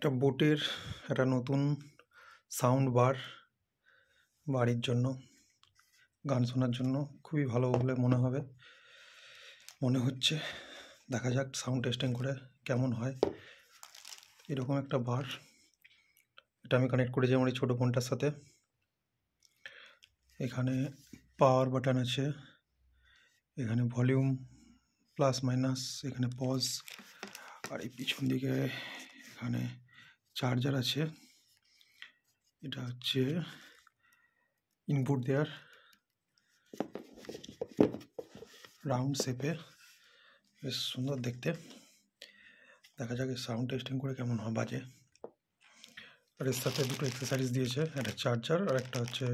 এটা বোটের একটা নতুন সাউন্ড বার বাড়ির জন্য, গান শোনার জন্য খুবই ভালো বলে মনে হচ্ছে। দেখা যাক সাউন্ড টেস্টিং করে কেমন হয়। এরকম একটা বার, এটা আমি কানেক্ট করেছি আমার এই ছোটো ফোনটার সাথে। এখানে পাওয়ার বাটন আছে, এখানে ভলিউম প্লাস মাইনাস, এখানে পজ, আর এই পিছন দিকে এখানে চার্জার আছে। এটা হচ্ছে ইনপুট দেয়ার রাউন্ড শেপে, বেশ সুন্দর দেখতে। দেখা যাক সাউন্ড টেস্টিং করে কেমন হয় বাজে। আর এর সাথে দুটো অ্যাক্সেসরিজ দিয়েছে, একটা চার্জার আর একটা হচ্ছে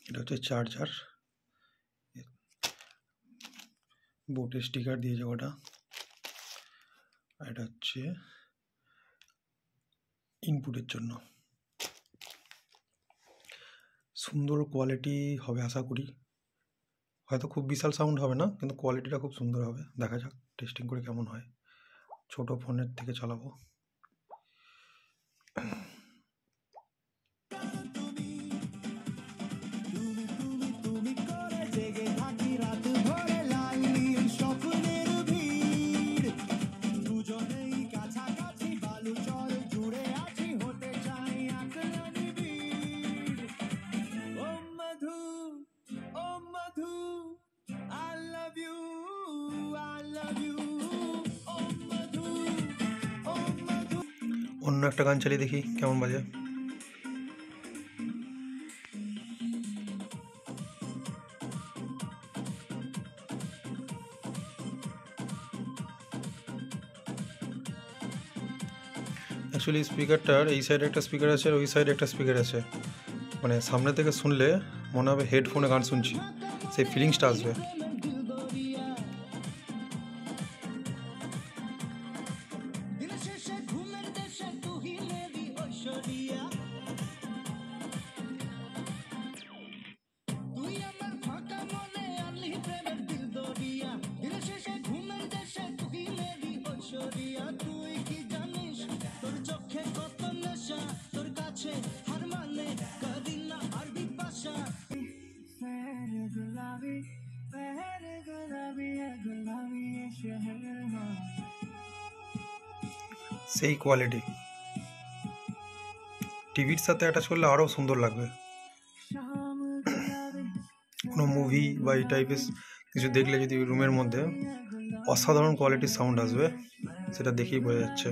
এটা হচ্ছে চার্জার। বোটের স্টিকার দিয়েছে ওটা। আর এটা হচ্ছে ইনপুটের জন্য। সুন্দর কোয়ালিটি হবে আশা করি, হয়তো খুব বিশাল সাউন্ড হবে না, কিন্তু কোয়ালিটিটা খুব সুন্দর হবে। দেখা যাক টেস্টিং করে কেমন হয়। ছোট ফোনের থেকে চালাবো। অন্য একটা গান চালিয়ে দেখি কেমন বাজে। অ্যাকচুয়ালি স্পিকারটার এই সাইডে একটা স্পিকার আছে আর ওই সাইডে একটা স্পিকার আছে, মানে সামনে থেকে শুনলে মনে হবে হেডফোনে গান শুনছি, সেই ফিলিংসটা আসবে। সেই কোয়ালিটি টিভির সাথে অ্যাটাচ করলে আরও সুন্দর লাগবে। কোনো মুভি বা এই টাইপের কিছু দেখলে যদি রুমের মধ্যে অসাধারণ কোয়ালিটির সাউন্ড আসবে, সেটা দেখেই বোঝা যাচ্ছে।